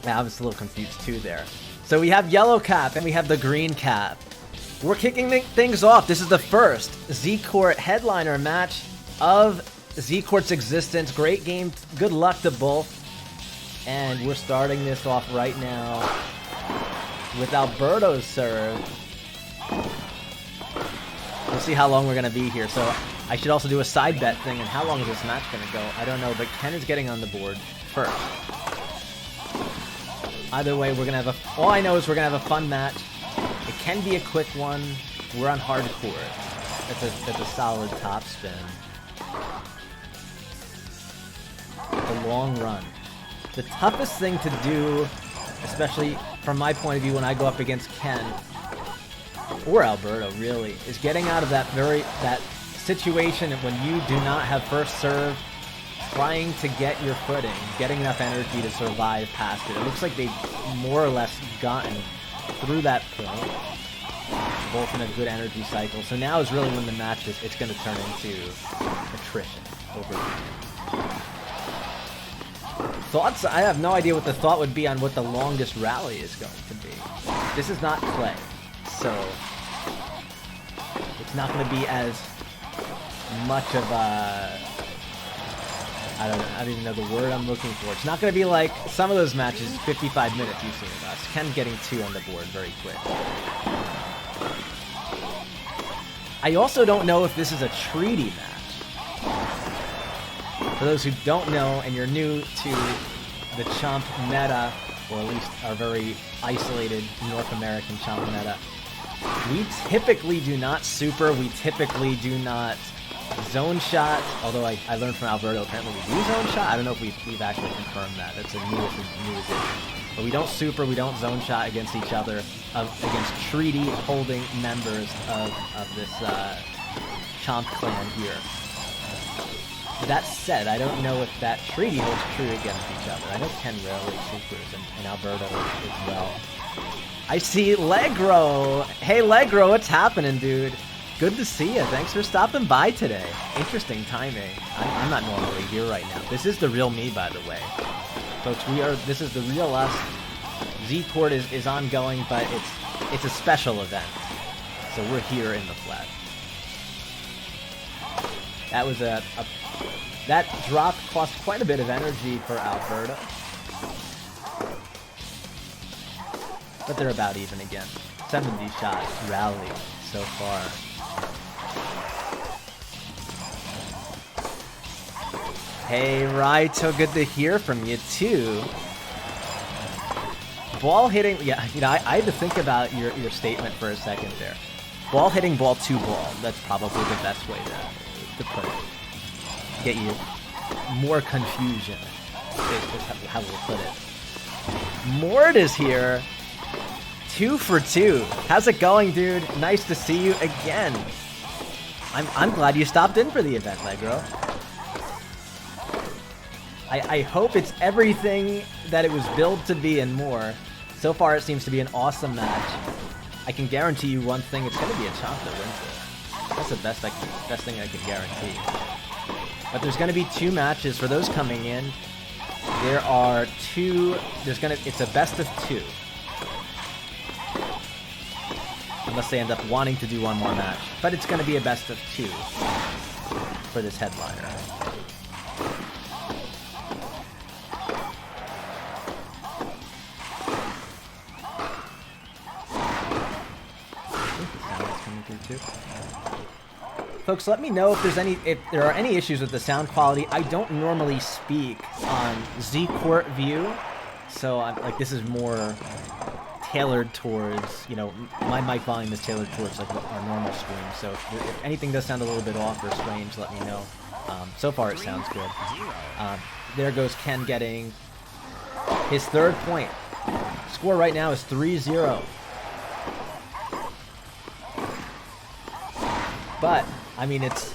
Yeah, I was a little confused too there. So we have yellow cap and we have the green cap. We're kicking things off. This is the first Z-Court headliner match of Z-Court's existence. Great game. Good luck to both. And we're starting this off right now with Alberto's serve. We'll see how long we're going to be here. So I should also do a side bet thing. And how long is this match going to go? I don't know, but Ken is getting on the board first. Either way, we're going to have all I know is we're going to have a fun match. It can be a quick one. We're on hardcore. That's a solid top spin. The long run. The toughest thing to do, especially from my point of view when I go up against Ken, or Alberto really, is getting out of that situation when you do not have first serve, trying to get your footing, getting enough energy to survive past it. It looks like they've more or less gotten through that point, both in a good energy cycle. So now is really when the match it's going to turn into attrition over time. Thoughts? I have no idea what the thought would be on what the longest rally is going to be. This is not clay, so it's not going to be as much of a... I don't even know the word I'm looking for. It's not going to be like some of those matches, 55 minutes you've seen of us. Ken getting 2 on the board very quick. I also don't know if this is a treaty match. For those who don't know, and you're new to the Chomp meta, or at least our very isolated North American Chomp meta, we typically do not super, we typically do not zone shot, although I learned from Alberto apparently we do zone shot. I don't know if we've actually confirmed that. That's a new addition. But we don't super, we don't zone shot against each other, against treaty holding members of this Chomp clan here. That said, I don't know if that treaty holds true against each other. I know Ken rarely supers, and Alberto as well. I see Legro! Hey Legro, what's happening, dude? Good to see you. Thanks for stopping by today. Interesting timing. I'm not normally here right now. This is the real me, by the way. Folks, this is the real us. Z-Court is ongoing, but it's a special event. So we're here in the flesh. That was that drop cost quite a bit of energy for Alberto. But they're about even again. 70 shot rally so far. Hey Raito, good to hear from you too. Ball hitting, yeah, I had to think about your statement for a second there. Ball hitting ball to ball, that's probably the best way to put it. Get you more confusion, is how we'll put it. Mort is here. 2 for 2. How's it going, dude? Nice to see you again. I'm glad you stopped in for the event, Legro. I hope it's everything that it was billed to be and more. So far, it seems to be an awesome match. I can guarantee you one thing: it's going to be a Chomp that wins it. That's the best thing I can guarantee. But there's going to be 2 matches for those coming in. There are 2. It's a best of 2. Unless they end up wanting to do one more match. But it's going to be a best of 2 for this headliner. I think the sound is coming through too. Folks, let me know if there are any issues with the sound quality. I don't normally speak on Z-Court view, so this is more tailored towards, my mic volume is tailored towards our normal stream. So if anything does sound a little bit off or strange, let me know. So far it sounds good. There goes Ken getting his 3rd point. Score right now is 3-0. But I mean, it's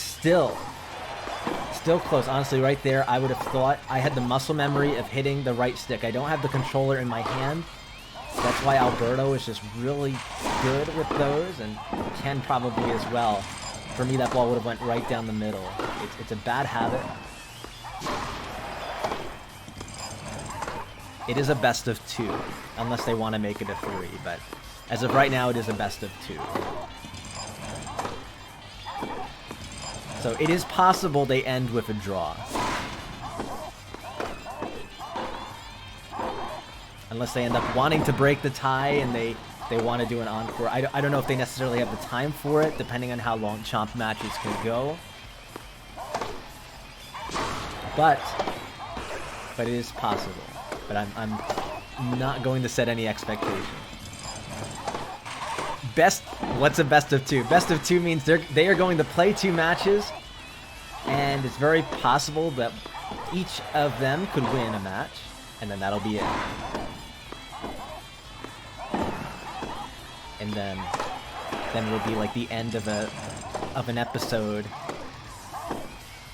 still close. Honestly, right there, I would have thought I had the muscle memory of hitting the right stick. I don't have the controller in my hand. That's why Alberto is just really good with those, and Ken probably as well. For me, that ball would have went right down the middle. It's a bad habit. It is a best of 2, unless they want to make it a 3, but as of right now, it is a best of 2. So it is possible they end with a draw. Unless they end up wanting to break the tie and they want to do an encore. I don't know if they necessarily have the time for it, depending on how long Chomp matches can go. But it is possible. But I'm not going to set any expectations. What's a best of 2? Best of 2 means they are going to play 2 matches, and it's very possible that each of them could win a match, and then that'll be it. And then it'll be like the end of an episode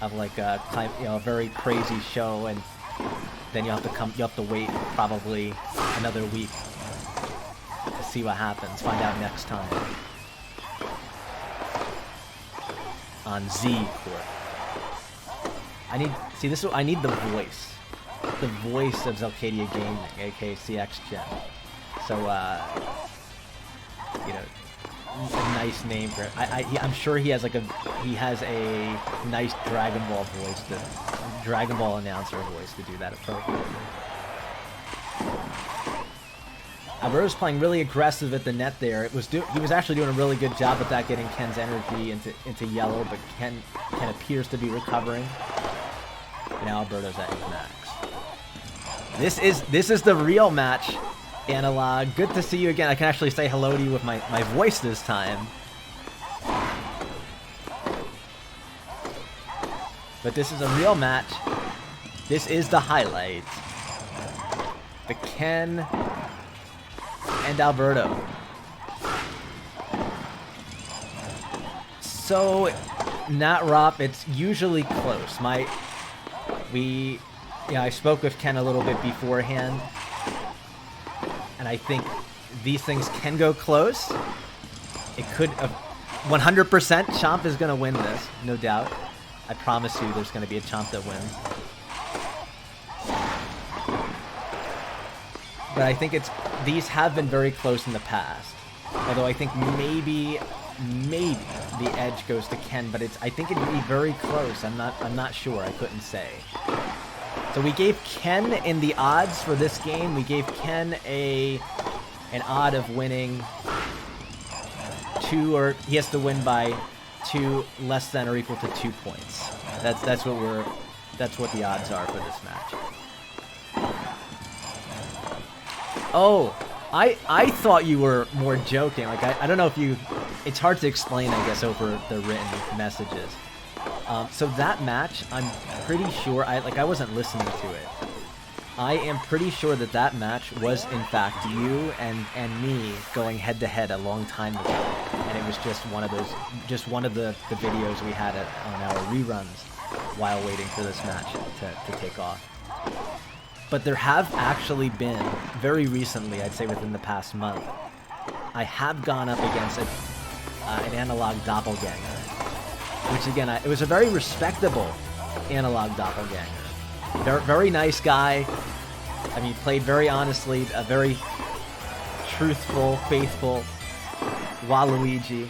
of like a a very crazy show, and then you have to wait probably another week to see what happens. Find out next time on Z Court. I need the voice of Zelcadia Gaming, aka CX Gen. So a nice name for it. I'm sure he has a nice Dragon Ball voice, Dragon Ball announcer voice to do that appropriately. Alberto's playing really aggressive at the net there. He was actually doing a really good job with that, getting Ken's energy into yellow, but Ken appears to be recovering. And now Alberto's at his max. This is the real match. Analog, good to see you again. I can actually say hello to you with my voice this time. But this is a real match. This is the highlight. The Ken and Alberto. So, not Rop, it's usually close. I spoke with Ken a little bit beforehand. And I think these things can go close. It could... 100% Chomp is going to win this, no doubt. I promise you there's going to be a Chomp that wins. But I think these have been very close in the past. Although I think maybe the edge goes to Ken, but I think it'd be very close. I'm not sure. I couldn't say. So we gave Ken in the odds for this game. We gave Ken an odd of winning 2, or he has to win by 2 less than or equal to 2 points. That's what the odds are for this match. Oh, I thought you were more joking. Like I don't know if you. It's hard to explain, I guess, over the written messages. So that match, I'm pretty sure, I wasn't listening to it. I am pretty sure that match was, in fact, you and me going head-to-head a long time ago. And it was just one of the videos we had on our reruns while waiting for this match to take off. But there have actually been, very recently, I'd say within the past month, I have gone up against an analog doppelganger. Which again, it was a very respectable analog doppelganger. Very nice guy. I mean, played very honestly, a very truthful, faithful Waluigi.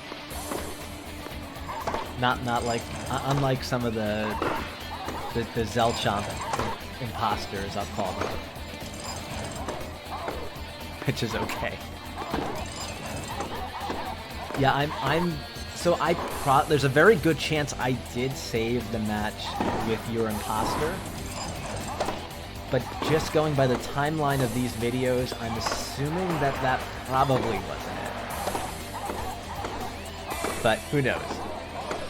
Not like, unlike some of the Zel Chomp imposters, I'll call them. Which is okay. Yeah, So there's a very good chance I did save the match with your imposter. But just going by the timeline of these videos, I'm assuming that probably wasn't it. But who knows?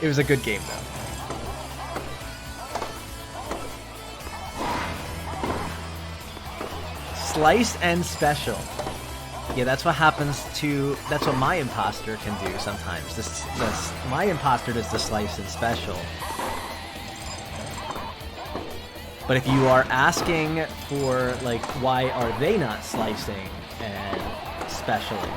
It was a good game though. Slice and special. Yeah, that's what my imposter can do sometimes. My imposter does the slice and special. But if you are asking for, like, why are they not slicing and specialing?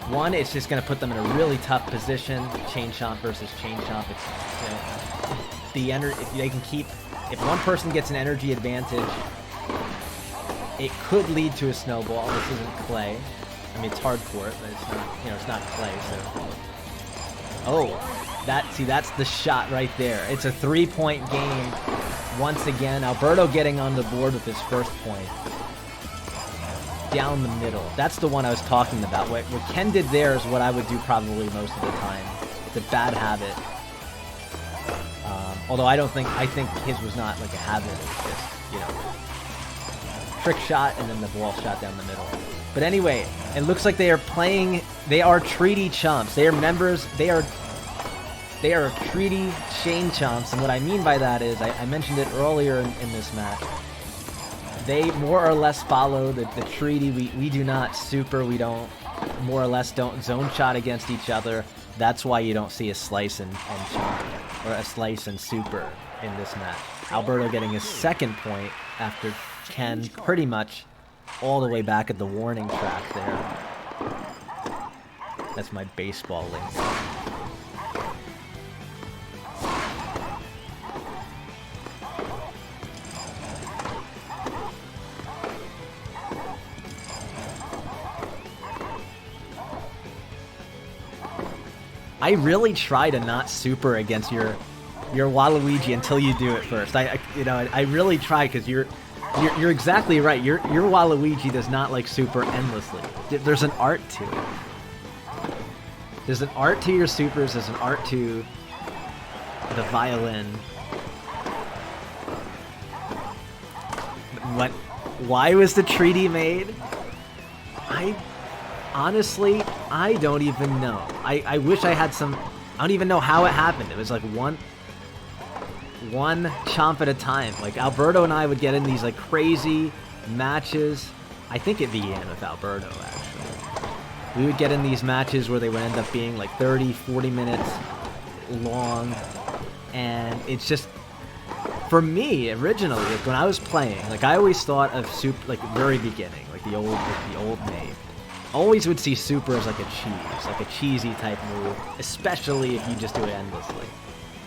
One, it's just going to put them in a really tough position. Chain Chomp versus Chain Chomp. If they can keep, if one person gets an energy advantage, it could lead to a snowball. This isn't clay. I mean, it's hard court, but it's not, you know, it's not clay, so. Oh, that's the shot right there. It's a 3-point game. Once again, Alberto getting on the board with his first point. Down the middle. That's the one I was talking about. What Ken did there is what I would do probably most of the time. It's a bad habit. Although I think his was not like a habit. It's just, you know, trick shot and then the ball shot down the middle. But anyway, it looks like they are treaty chomps. They are members, they are treaty Chain Chomps, and what I mean by that is, I mentioned it earlier in this match, they more or less follow the treaty. We do not super, we don't, more or less don't zone shot against each other. That's why you don't see a slice and chomp, or a slice and super in this match. Alberto getting his second point after Ken pretty much all the way back at the warning track there. That's my baseball link. I really try to not super against your Waluigi until you do it first. I really try, because you're exactly right. Your Waluigi does not like super endlessly. There's an art to it. There's an art to your supers. There's an art to the violin. Why was the treaty made? Honestly, I don't even know. I wish I had some. I don't even know how it happened. It was like one chomp at a time. Like, Alberto and I would get in these like crazy matches. I think it began with Alberto, actually. We would get in these matches where they would end up being like 30, 40 minutes long. And it's just, for me, originally, like when I was playing, like I always thought of super, like very beginning, like the old me. Always would see super as like a cheesy type move, especially if you just do it endlessly.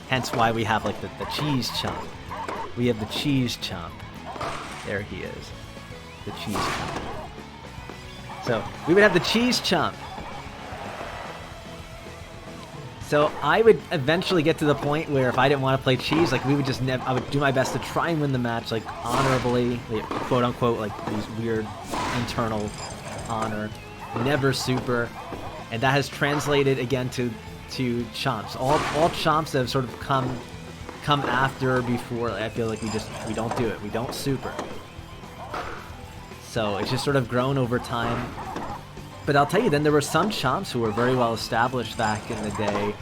Hence why we have like the cheese chomp. We have the cheese chomp. There he is. The cheese chomp. So we would have the cheese chomp. So I would eventually get to the point where if I didn't want to play cheese, like we would just I would do my best to try and win the match, like honorably, like, quote unquote, like these weird internal honor. Never super, and that has translated again to chomps. All chomps that have sort of come after before. I feel like we don't do it. We don't super. So it's just sort of grown over time. But I'll tell you, then there were some chomps who were very well established back in the day,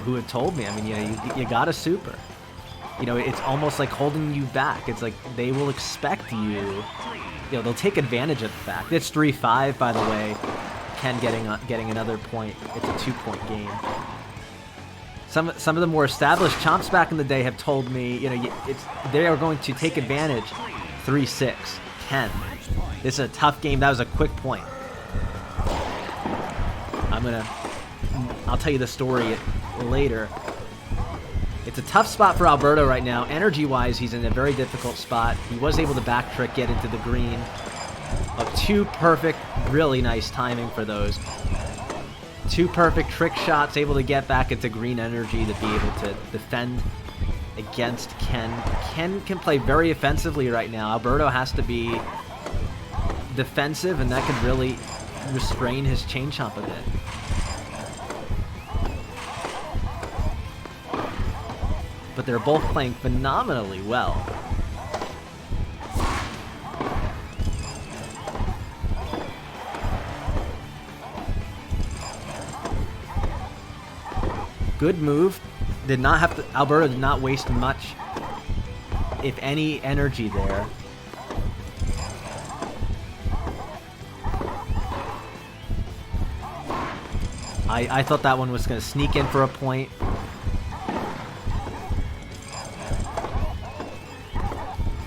who had told me, I mean, you know, you gotta super. You know, it's almost like holding you back. It's like they will expect you. You know, they'll take advantage of the fact. It's 3-5, by the way. Ken getting another point. It's a 2-point game. Some of the more established chomps back in the day have told me, you know, they are going to take advantage. 3-6, Ken. This is a tough game. That was a quick point. I'll tell you the story later. It's a tough spot for Alberto right now. Energy-wise, he's in a very difficult spot. He was able to back trick, get into the green. Two perfect, really nice timing for those. Two perfect trick shots, able to get back into green energy to be able to defend against Ken. Ken can play very offensively right now. Alberto has to be defensive, and that could really restrain his Chain Chomp a bit. But they're both playing phenomenally well. Good move. Did not have to. Alberto did not waste much, if any, energy there. I thought that one was going to sneak in for a point.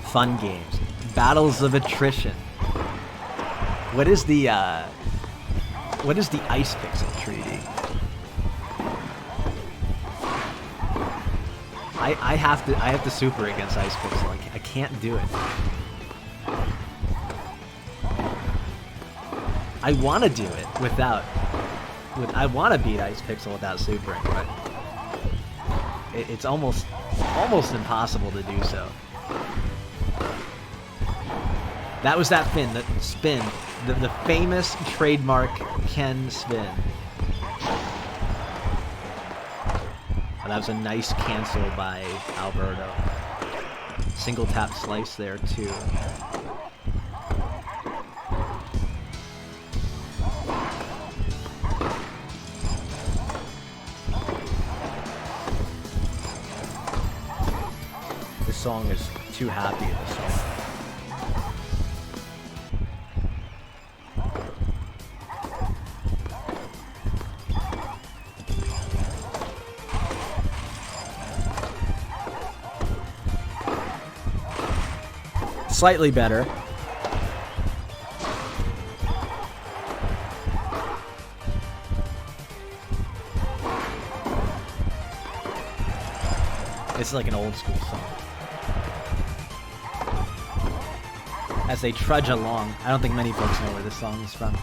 Fun games. Battles of attrition. What is the Ice Pixel Treaty? I have to super against Ice Pixel. I can't do it. I want to do it without. I want to beat Ice Pixel without supering, but it's almost impossible to do so. That was that spin, the famous trademark Ken spin. Oh, that was a nice cancel by Alberto. Single tap slice there too. This song is too happy. This song. Slightly better. It's like an old school song. As they trudge along, I don't think many folks know where this song is from.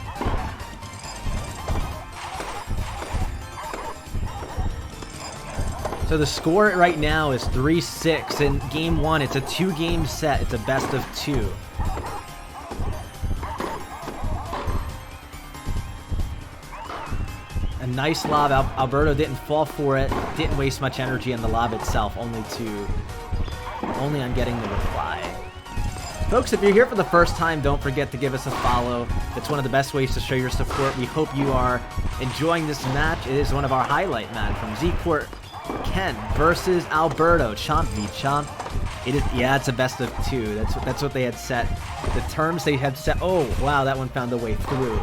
So the score right now is 3-6. In game one, it's a 2-game set. It's a best of 2. A nice lob. Alberto didn't fall for it. Didn't waste much energy on the lob itself. Only on getting the reply. Folks, if you're here for the first time, don't forget to give us a follow. It's one of the best ways to show your support. We hope you are enjoying this match. It is one of our highlight match from Z-Court Ken versus Alberto. Chomp v Chomp. It is, yeah, it's a best of 2. That's what they had set. The terms they had set. Oh wow, that one found a way through.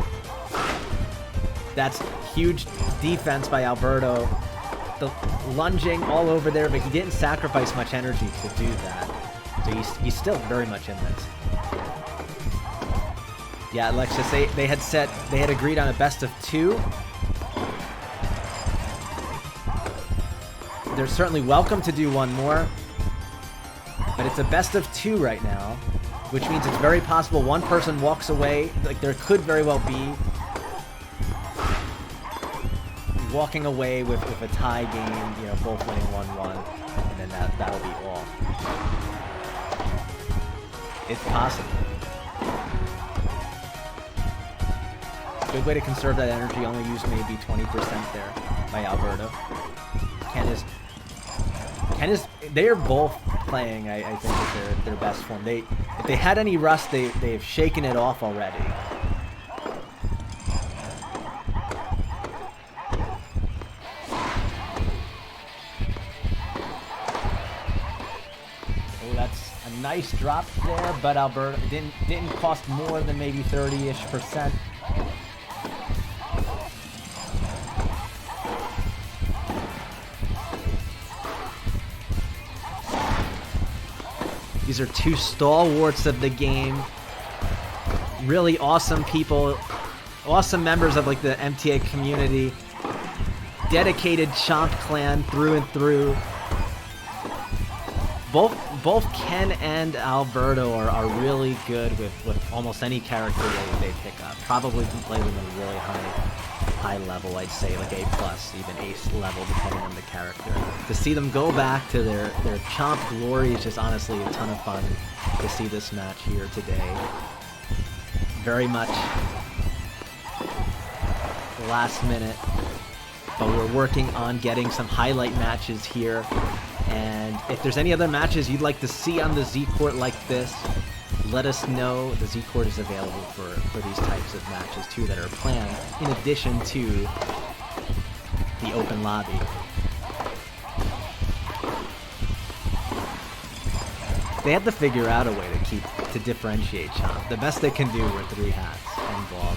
That's huge defense by Alberto. The lunging all over there, but he didn't sacrifice much energy to do that. So he's still very much in this. Yeah, Alexis, they had agreed on a best of 2. They're certainly welcome to do one more, but it's a best of 2 right now, which means it's very possible one person walks away. Like, there could very well be walking away with a tie game, you know, both winning 1-1, and then that'll be all. It's possible. Good way to conserve that energy. Only use maybe 20% there by Alberto. They are both playing, I think, at their best form. If they had any rust, they've shaken it off already. Oh, that's a nice drop there, but Alberto didn't cost more than maybe 30-ish%. These are 2 stalwarts of the game. Really awesome people. Awesome members of like the MTA community. Dedicated Chomp clan through and through. Both Ken and Alberto are really good with almost any character they pick up. Probably can play them at a really high level, I'd say, like A+, even ace level, depending on the character. To see them go back to their Chomp glory is just honestly a ton of fun to see this match here today. Very much last minute, but we're working on getting some highlight matches here. And if there's any other matches you'd like to see on the Z-Court like this, let us know. The Z-Court is available for these types of matches too that are planned, in addition to the open lobby. They have to figure out a way to differentiate Chomp. The best they can do were 3 hats and ball.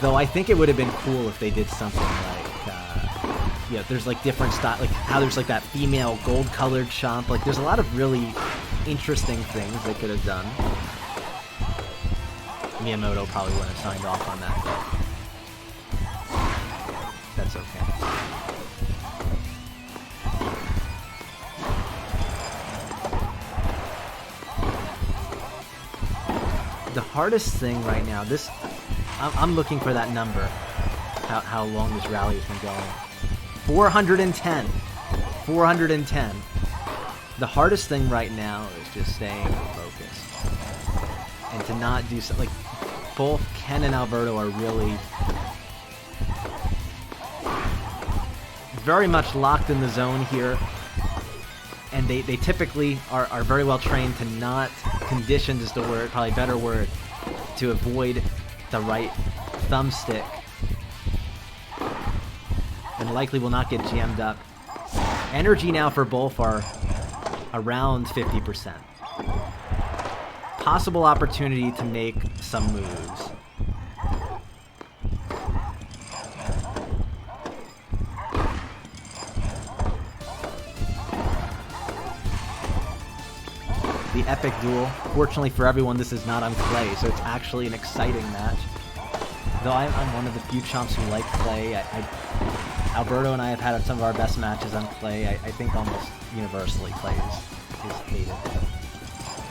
Though I think it would have been cool if they did something like, yeah, there's like different style, like how there's like that female gold-colored Chomp. Like, there's a lot of really interesting things they could have done. Miyamoto probably wouldn't have signed off on that, but that's okay. the hardest thing right now, I'm looking for that number, how long this rally has been going. 410. 410. The hardest thing right now is just staying focused. And to not do something, like, both Ken and Alberto are really very much locked in the zone here. And they typically are very well trained to not, conditioned is the word, probably better word, to avoid the right thumbstick. And likely will not get jammed up. Energy now for both are around 50%. Possible opportunity to make some moves. The epic duel. Fortunately for everyone, this is not on clay, so it's actually an exciting match. Though I'm one of the few chomps who like clay. Alberto and I have had some of our best matches on clay. I think almost universally clay is hated.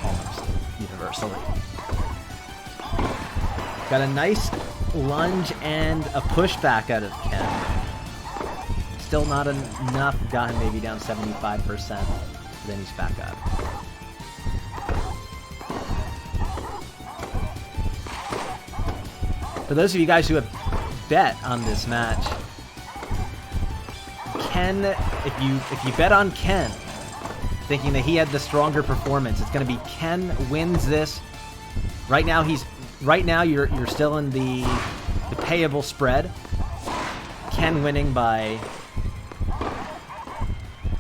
Almost universally. Got a nice lunge and a pushback out of Ken. Still not enough. Got him maybe down 75%. Then he's back up. For those of you guys who have bet on this match, Ken, if you bet on Ken, thinking that he had the stronger performance, it's going to be Ken wins this. Right now you're still in the payable spread. Ken winning by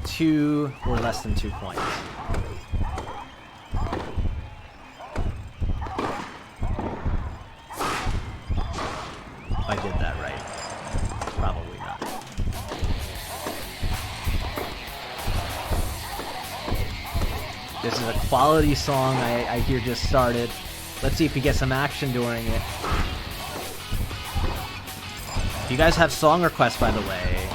2 or less than 2 points. If I did that right. Probably not. This is a quality song I hear just started. Let's see if we get some action during it. If you guys have song requests, by the way,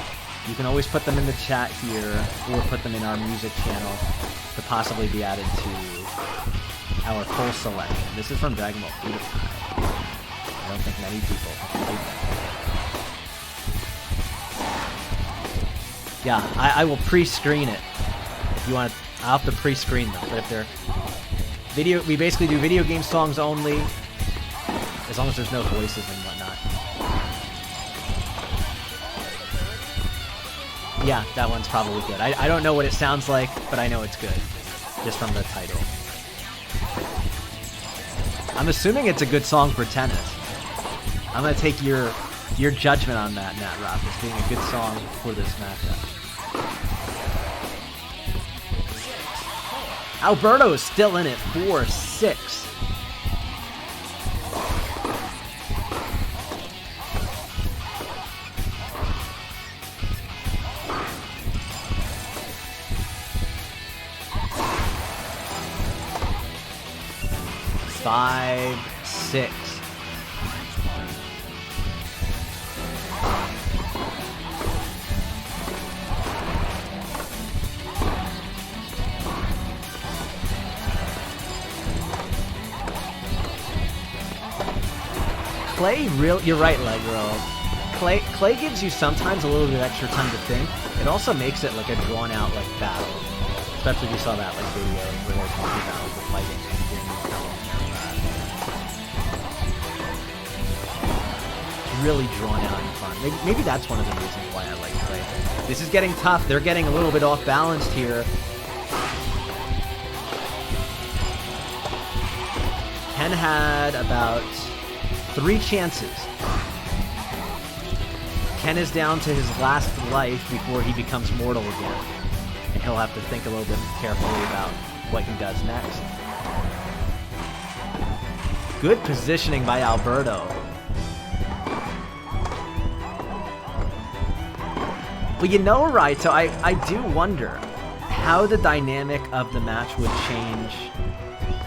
you can always put them in the chat here or put them in our music channel to possibly be added to our full selection. This is from Dragon Ball Budokai. I don't think many people have played that. Yeah, I will pre-screen it. If you want to, I'll have to pre-screen them. But if they're video, we basically do video game songs only, as long as there's no voices and whatnot. Yeah, that one's probably good. I don't know what it sounds like, but I know it's good, just from the title. I'm assuming it's a good song for tennis. I'm gonna take your judgment on that, Nat Rock, as being a good song for this matchup. Alberto is still in it, 4-6. Five, 6. Clay, you're right, Legro. Clay gives you sometimes a little bit of extra time to think. It also makes it like a drawn-out like battle. Especially if you saw that like video where they're talking about like, the fighting. Really drawn out and fun. Maybe that's one of the reasons why I like Clay. This is getting tough. They're getting a little bit off balanced here. Ken had about 3 chances. Ken is down to his last life before he becomes mortal again. And he'll have to think a little bit carefully about what he does next. Good positioning by Alberto. But you know, right, so I do wonder how the dynamic of the match would change.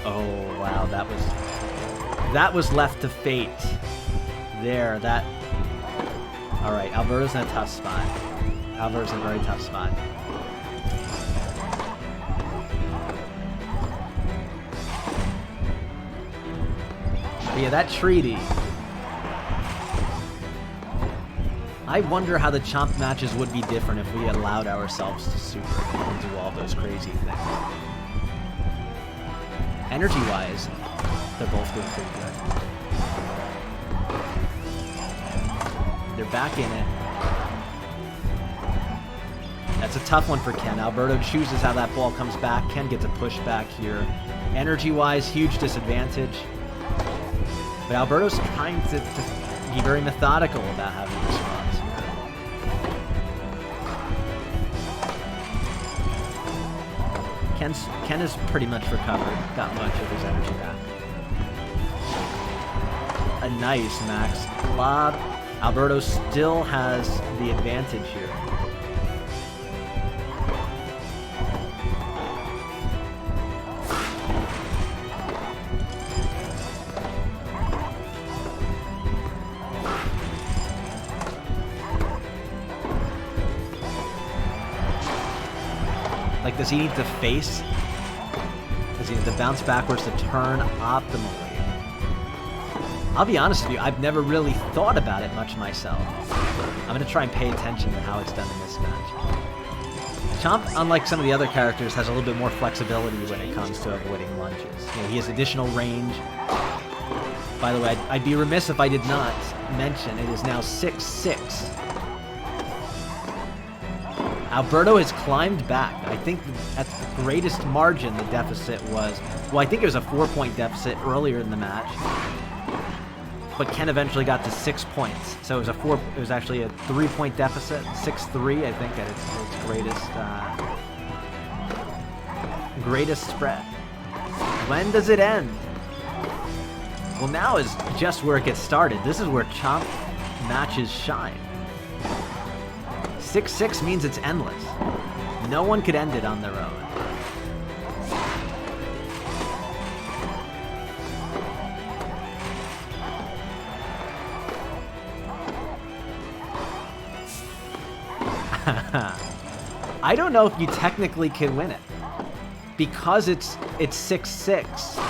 Oh, wow, that was left to fate. There, all right, Alberto's in a tough spot. Alberto's in a very tough spot. But yeah, that treaty. I wonder how the Chomp matches would be different if we allowed ourselves to super and do all those crazy things. Energy-wise, they're both doing pretty good. They're back in it. That's a tough one for Ken. Alberto chooses how that ball comes back. Ken gets a push back here. Energy-wise, huge disadvantage. But Alberto's trying to be very methodical about how he responds here. Ken is pretty much recovered. Got much of his energy back. A nice max lob. Alberto still has the advantage here. Like, does he need to face? Does he need to bounce backwards to turn optimally? I'll be honest with you, I've never really thought about it much myself. I'm going to try and pay attention to how it's done in this match. Chomp, unlike some of the other characters, has a little bit more flexibility when it comes to avoiding lunges. You know, he has additional range. By the way, I'd be remiss if I did not mention it is now 6-6. Alberto has climbed back. I think at the greatest margin the deficit was, well, I think it was a 4-point deficit earlier in the match. But Ken eventually got to 6 points. So it was actually a 3-point deficit, 6-3, I think, at its greatest spread. When does it end? Well, now is just where it gets started. This is where Chomp matches shine. 6-6 means it's endless. No one could end it on their own. I don't know if you technically can win it because it's 6-6.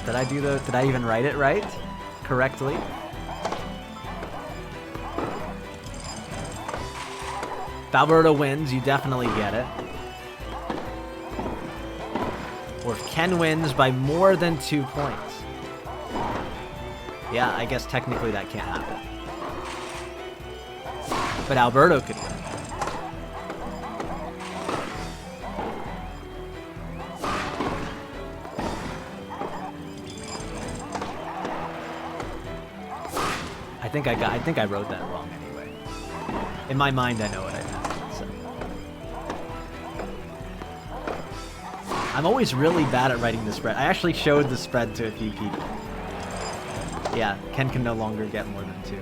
Did I even write it right? Correctly? If Alberto wins, you definitely get it. Or if Ken wins by more than 2 points. Yeah, I guess technically that can't happen. But Alberto could win. I think I wrote that wrong anyway. In my mind, I know what I meant. So. I'm always really bad at writing the spread. I actually showed the spread to a few people. Yeah, Ken can no longer get more than 2.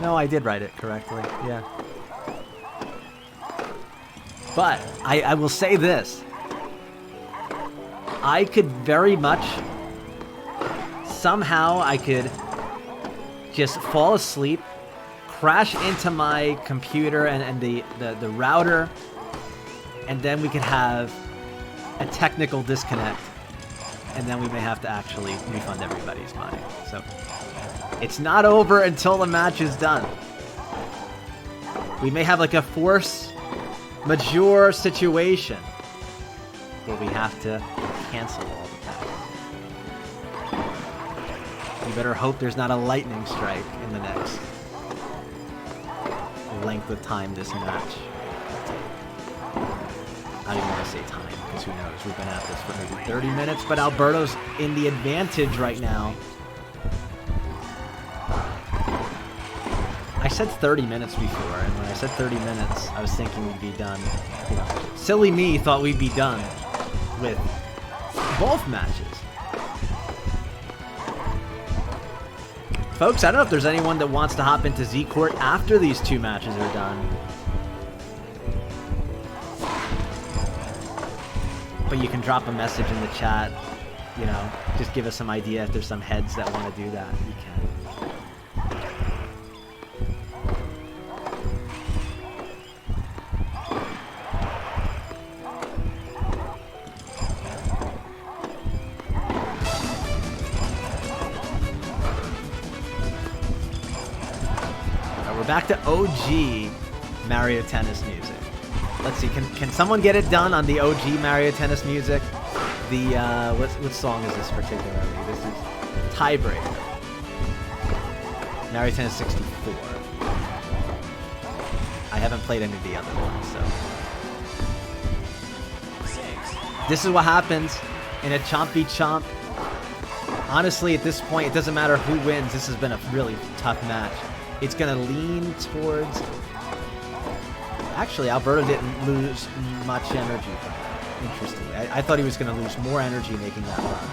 No, I did write it correctly, yeah. But, I will say this. I could very much, somehow I could just fall asleep, crash into my computer and the router, and then we could have a technical disconnect, and then we may have to actually refund everybody's money. So, it's not over until the match is done. We may have like a force majeure situation where we have to cancel all the time. You better hope there's not a lightning strike in the next length of time this match. I don't even want to say time, because who knows? We've been at this for maybe 30 minutes, but Alberto's in the advantage right now. I said 30 minutes before, and when I said 30 minutes, I was thinking we'd be done. You know, silly me thought we'd be done with both matches. Folks, I don't know if there's anyone that wants to hop into Z Court after these 2 matches are done. But you can drop a message in the chat, you know, just give us some idea if there's some heads that want to do that. You can. We're back to OG Mario Tennis music. Let's see, can someone get it done on the OG Mario Tennis music? The, what song is this particularly? This is Tiebreaker. Mario Tennis 64. I haven't played any of the other ones, so. This is what happens in a chompy chomp. Honestly, at this point, it doesn't matter who wins. This has been a really tough match. It's going to lean towards... Actually, Alberto didn't lose much energy from that, interestingly. I thought he was going to lose more energy making that run.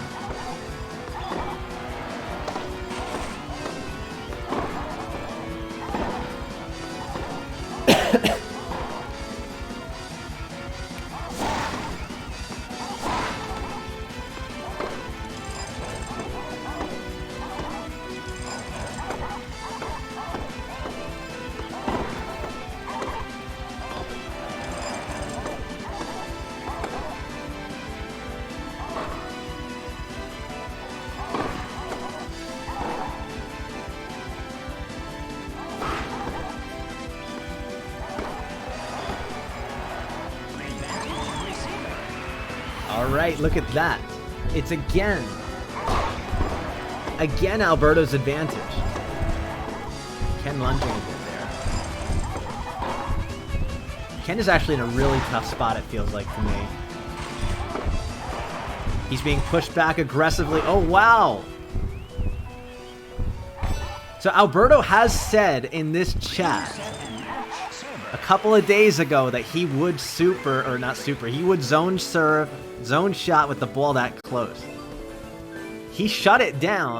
Alright, look at that. It's again Alberto's advantage. Ken lunging a bit there. Ken is actually in a really tough spot, it feels like to me. He's being pushed back aggressively. Oh, wow! So Alberto has said in this chat a couple of days ago that he would he would zone serve, zone shot with the ball that close. He shut it down